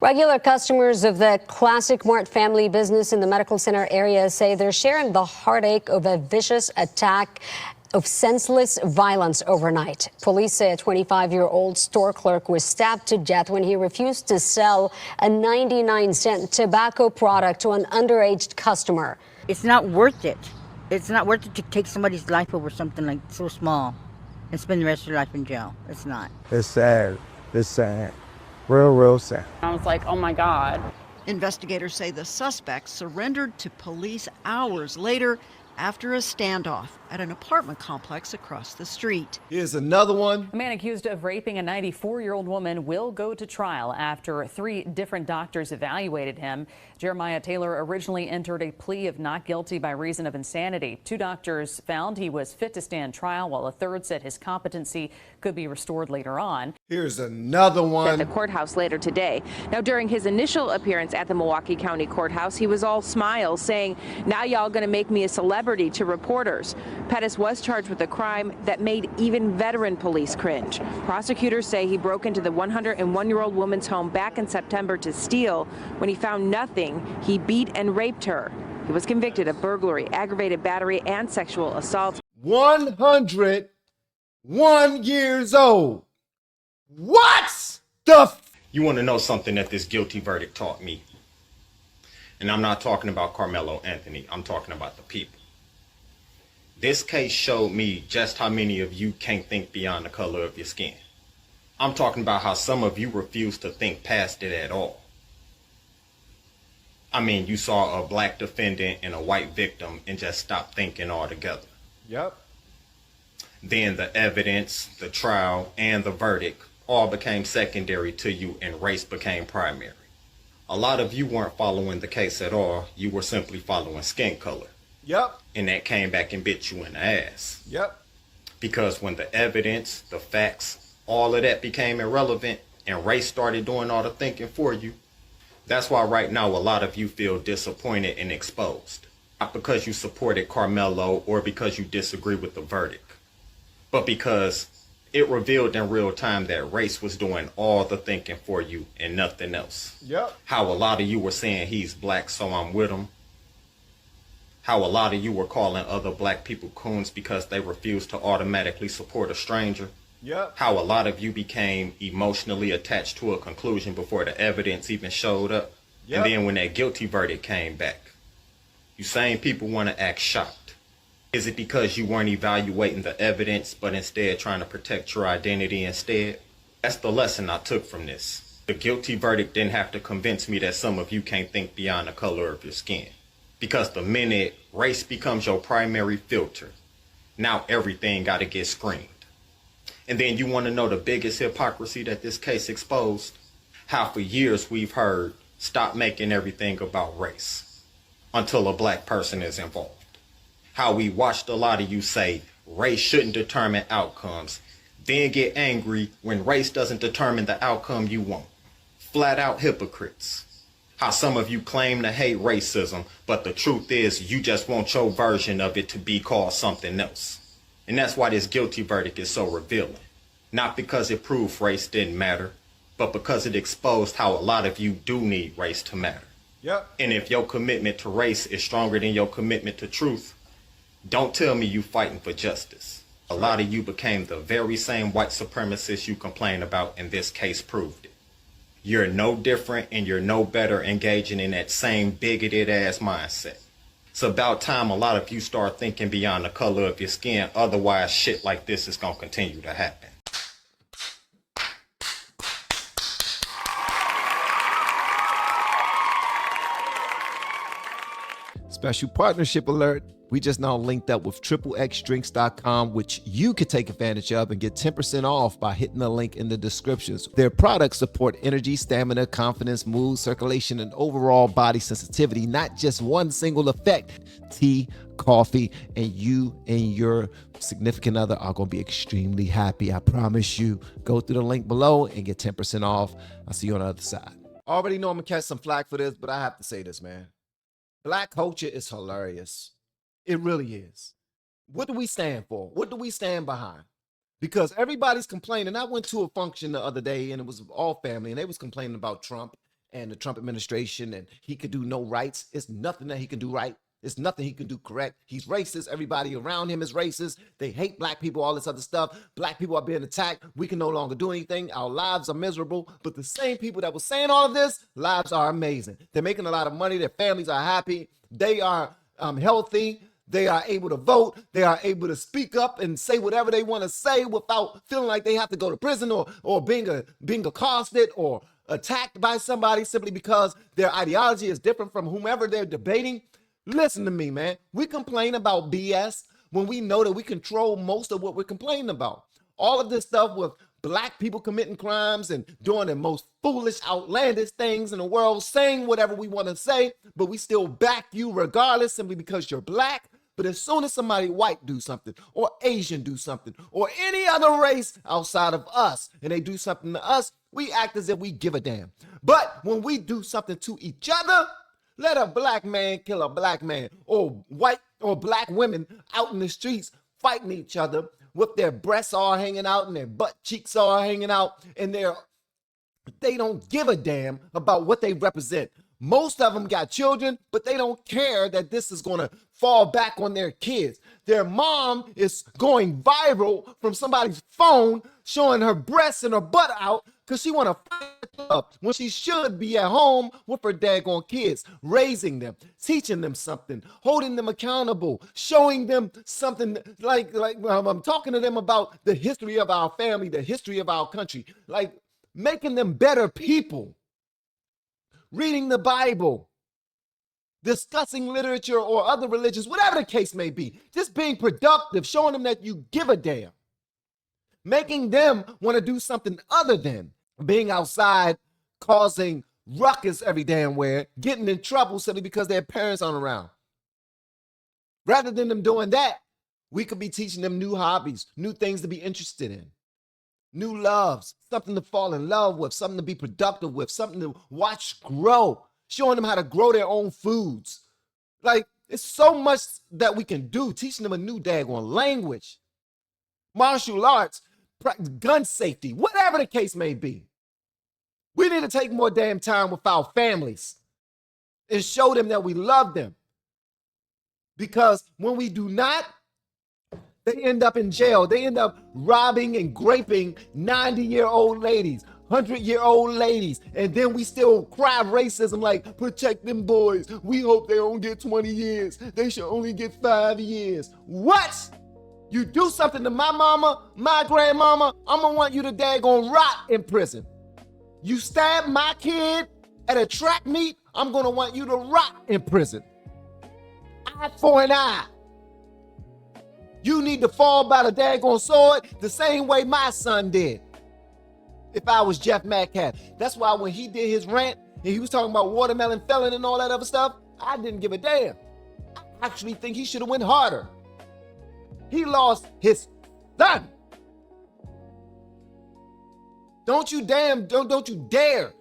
Regular customers of the Classic Mart family business in the medical center area say they're sharing the heartache of a vicious attack of senseless violence overnight. Police say a 25-year-old store clerk was stabbed to death when he refused to sell a 99-cent tobacco product to an underage customer. It's not worth it. It's not worth it to take somebody's life over something like so small and spend the rest of your life in jail. It's not. It's sad. It's sad. Real sad. I was like, oh my God. Investigators say the suspect surrendered to police hours later after a standoff at an apartment complex across the street. Here's another one. A man accused of raping a 94-year-old woman will go to trial after 3 different doctors evaluated him. Jeremiah Taylor originally entered a plea of not guilty by reason of insanity. 2 doctors found he was fit to stand trial, while a third said his competency could be restored later on. Here's another one. At the courthouse later today. Now, during his initial appearance at the Milwaukee County Courthouse, he was all smiles, saying, "Now y'all gonna make me a celebrity," to reporters. Pettis was charged with a crime that made even veteran police cringe. Prosecutors say he broke into the 101-year-old woman's home back in September to steal. When he found nothing, he beat and raped her. He was convicted of burglary, aggravated battery, and sexual assault. 101 years old. What the You want to know something that this guilty verdict taught me? And I'm not talking about Karmelo Anthony. I'm talking about the people. This case showed me just how many of you can't think beyond the color of your skin. I'm talking about how some of you refuse to think past it at all. I mean, you saw a black defendant and a white victim and just stopped thinking altogether. Yep. Then the evidence, the trial, and the verdict all became secondary to you and race became primary. A lot of you weren't following the case at all. You were simply following skin color. Yep. And that came back and bit you in the ass. Yep. Because when the evidence, the facts, all of that became irrelevant and race started doing all the thinking for you, that's why right now a lot of you feel disappointed and exposed. Not because you supported Karmelo or because you disagree with the verdict, but because it revealed in real time that race was doing all the thinking for you and nothing else. Yep. How a lot of you were saying he's black, so I'm with him. How a lot of you were calling other black people coons because they refused to automatically support a stranger. Yep. How a lot of you became emotionally attached to a conclusion before the evidence even showed up. Yep. And then when that guilty verdict came back, you same people want to act shocked. Is it because you weren't evaluating the evidence, but instead trying to protect your identity instead? That's the lesson I took from this. The guilty verdict didn't have to convince me that some of you can't think beyond the color of your skin. Because the minute race becomes your primary filter, now everything got to get screened. And then you want to know the biggest hypocrisy that this case exposed? How for years we've heard, stop making everything about race until a black person is involved. How we watched a lot of you say race shouldn't determine outcomes, then get angry when race doesn't determine the outcome you want. Flat out hypocrites. How some of you claim to hate racism, but the truth is you just want your version of it to be called something else. And that's why this guilty verdict is so revealing. Not because it proved race didn't matter, but because it exposed how a lot of you do need race to matter. Yep. And if your commitment to race is stronger than your commitment to truth, don't tell me you fighting for justice. A lot of you became the very same white supremacists you complain about, and this case proved it. You're no different and you're no better engaging in that same bigoted ass mindset. It's about time a lot of you start thinking beyond the color of your skin, otherwise shit like this is going to continue to happen. Special partnership alert. We just now linked up with TripleXDrinks.com, which you could take advantage of and get 10% off by hitting the link in the descriptions. Their products support energy, stamina, confidence, mood, circulation, and overall body sensitivity, not just one single effect. Tea, coffee, and you and your significant other are going to be extremely happy. I promise you. Go through the link below and get 10% off. I'll see you on the other side. I already know I'm going to catch some flack for this, but I have to say this, man. Black culture is hilarious. It really is. What do we stand for? What do we stand behind? Because everybody's complaining. I went to a function the other day and it was all family and they was complaining about Trump and the Trump administration, and he could do no rights. It's nothing that he can do right. It's nothing he can do correct. He's racist. Everybody around him is racist. They hate black people, all this other stuff. Black people are being attacked. We can no longer do anything. Our lives are miserable. But the same people that were saying all of this, lives are amazing. They're making a lot of money. Their families are happy. They are healthy. They are able to vote. They are able to speak up and say whatever they want to say without feeling like they have to go to prison or being accosted or attacked by somebody simply because their ideology is different from whomever they're debating. Listen to me, man. We complain about BS when we know that we control most of what we're complaining about. All of this stuff with black people committing crimes and doing the most foolish, outlandish things in the world, saying whatever we want to say, but we still back you regardless simply because you're black. But as soon as somebody white do something, or Asian do something, or any other race outside of us, and they do something to us, we act as if we give a damn. But when we do something to each other, let a black man kill a black man, or white or black women out in the streets fighting each other with their breasts all hanging out and their butt cheeks all hanging out, and they don't give a damn about what they represent. Most of them got children, but they don't care that this is going to fall back on their kids. Their mom is going viral from somebody's phone showing her breasts and her butt out because she want to fight up when she should be at home with her daggone kids, raising them, teaching them something, holding them accountable, showing them something like I'm talking to them about the history of our family, the history of our country, like making them better people. Reading the Bible, discussing literature or other religions, whatever the case may be, just being productive, showing them that you give a damn, making them want to do something other than being outside, causing ruckus every damn where, getting in trouble simply because their parents aren't around. Rather than them doing that, we could be teaching them new hobbies, new things to be interested in. New loves, something to fall in love with, something to be productive with, something to watch grow, showing them how to grow their own foods. Like, it's so much that we can do, teaching them a new daggone language, martial arts, gun safety, whatever the case may be. We need to take more damn time with our families and show them that we love them. Because when we do not, they end up in jail. They end up robbing and raping 90-year-old ladies, 100-year-old ladies. And then we still cry racism like, protect them boys. We hope they don't get 20 years. They should only get 5 years. What? You do something to my mama, my grandmama, I'm going to want you to daggone rot in prison. You stab my kid at a track meet, I'm going to want you to rot in prison. Eye for an eye. You need to fall by the daggone sword the same way my son did. If I was Jeff Metcalf. That's why when he did his rant and he was talking about watermelon felon and all that other stuff, I didn't give a damn. I actually think he should have went harder. He lost his son. Don't you dare.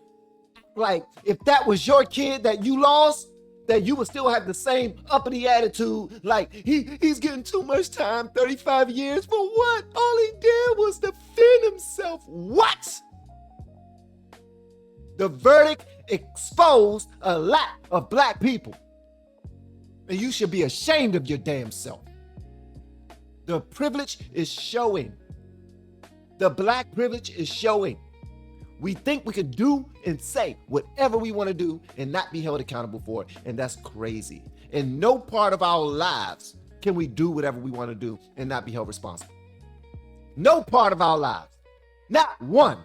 Like, if that was your kid that you lost, that you would still have the same uppity attitude, like he's getting too much time, 35 years for what? All he did was defend himself. What? The verdict exposed a lot of black people. And you should be ashamed of your damn self. The privilege is showing. The black privilege is showing. We think we can do and say whatever we want to do and not be held accountable for it. And that's crazy. In no part of our lives can we do whatever we want to do and not be held responsible. No part of our lives. Not one.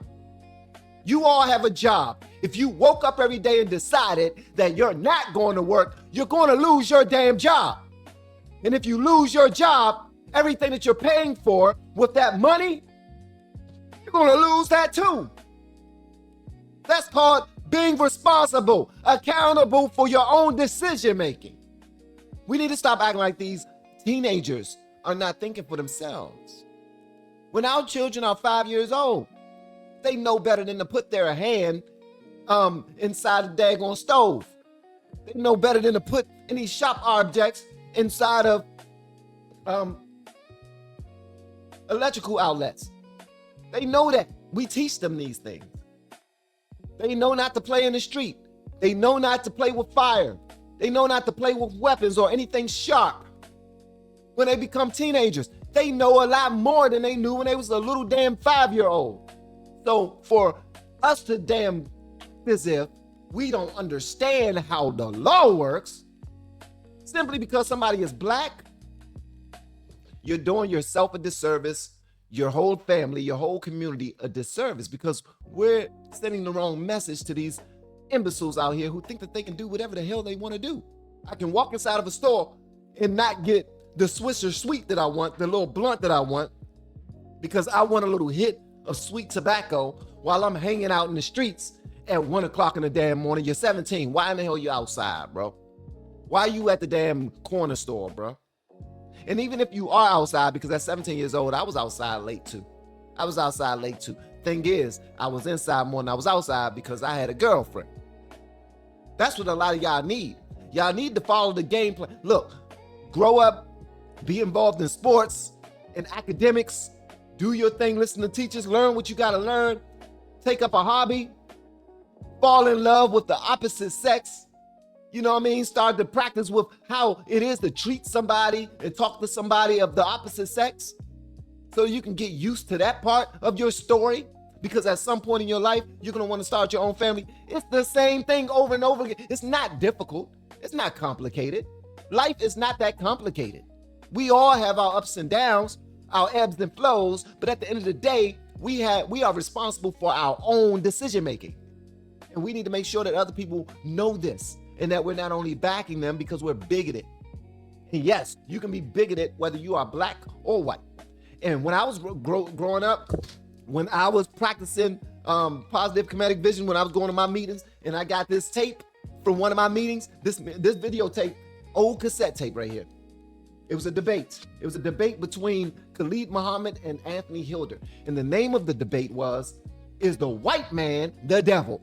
You all have a job. If you woke up every day and decided that you're not going to work, you're going to lose your damn job. And if you lose your job, everything that you're paying for with that money, you're going to lose that too. That's called being responsible, accountable for your own decision making. We need to stop acting like these teenagers are not thinking for themselves. When our children are 5 years old, they know better than to put their hand inside the daggone stove. They know better than to put any sharp objects inside of electrical outlets. They know that. We teach them these things. They know not to play in the street. They know not to play with fire. They know not to play with weapons or anything sharp. When they become teenagers, they know a lot more than they knew when they was a little damn 5-year-old. So for us to damn as if we don't understand how the law works, simply because somebody is black, you're doing yourself a disservice, your whole family, your whole community a disservice, because we're sending the wrong message to these imbeciles out here who think that they can do whatever the hell they want to do. I can walk inside of a store and not get the Swisher Sweet that I want, the little blunt that I want, because I want a little hit of sweet tobacco while I'm hanging out in the streets at 1 o'clock in the damn morning. You're 17. Why in the hell you outside, bro? Why are you at the damn corner store, bro? And even if you are outside, because at 17 years old, I was outside late too. Thing is, I was inside more than I was outside because I had a girlfriend. That's what a lot of y'all need. Y'all need to follow the game plan. Look, grow up, be involved in sports and academics, do your thing, listen to teachers, learn what you gotta learn, take up a hobby, fall in love with the opposite sex. You know what I mean? Start to practice with how it is to treat somebody and talk to somebody of the opposite sex, so you can get used to that part of your story, because at some point in your life, you're gonna wanna start your own family. It's the same thing over and over again. It's not difficult. It's not complicated. Life is not that complicated. We all have our ups and downs, our ebbs and flows, but at the end of the day, we are responsible for our own decision making. And we need to make sure that other people know this, and that we're not only backing them because we're bigoted. And yes, you can be bigoted whether you are black or white. And when I was growing up, when I was practicing positive comedic vision, when I was going to my meetings, and I got this tape from one of my meetings, this videotape, old cassette tape right here. It was a debate. It was a debate between Khalid Muhammad and Anthony Hilder. And the name of the debate was, is the white man the devil?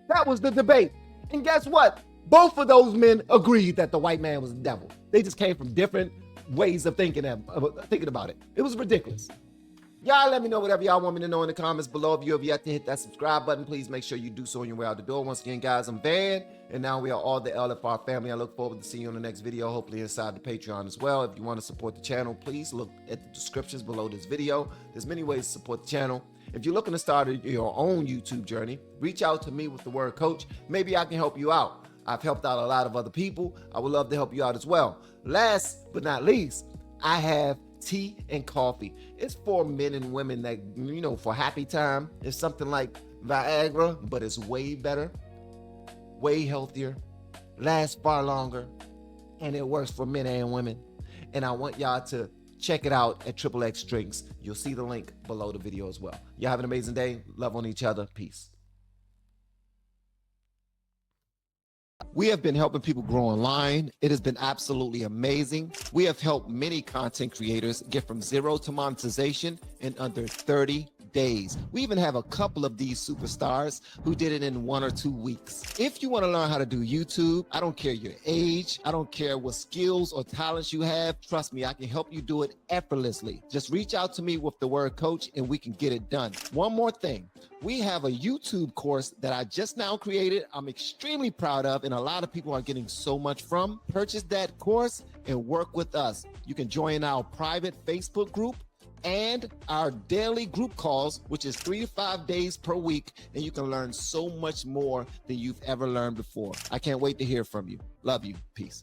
That was the debate. And guess what? Both of those men agreed that the white man was the devil. They just came from different ways of thinking about it. It was ridiculous. Y'all let me know whatever y'all want me to know in the comments below. If you have yet to hit that subscribe button, please make sure you do so on your way out the door. Once again, guys, I'm Van, and now we are all the LFR family. I look forward to seeing you on the next video, hopefully inside the Patreon as well. If you want to support the channel, please look at the descriptions below this video. There's many ways to support the channel. If you're looking to start your own YouTube journey, reach out to me with the word coach. Maybe I can help you out. I've helped out a lot of other people. I would love to help you out as well. Last but not least, I have tea and coffee. It's for men and women that, you know, for happy time. It's something like Viagra, but it's way better, way healthier, lasts far longer, and it works for men and women. And I want y'all to check it out at TripleXDrinks. You'll see the link below the video as well. Y'all have an amazing day. Love on each other. Peace. We have been helping people grow online. It has been absolutely amazing. We have helped many content creators get from zero to monetization in under 30 days. We even have a couple of these superstars who did it in 1 or 2 weeks. If you want to learn how to do YouTube, I don't care your age, I don't care what skills or talents you have, trust me, I can help you do it effortlessly. Just reach out to me with the word coach and we can get it done. One more thing, we have a YouTube course that I just now created. I'm extremely proud of, and a lot of people are getting so much from. Purchase that course and work with us. You can join our private Facebook group and our daily group calls, which is 3 to 5 days per week, and you can learn so much more than you've ever learned before. I can't wait to hear from you. Love you. Peace.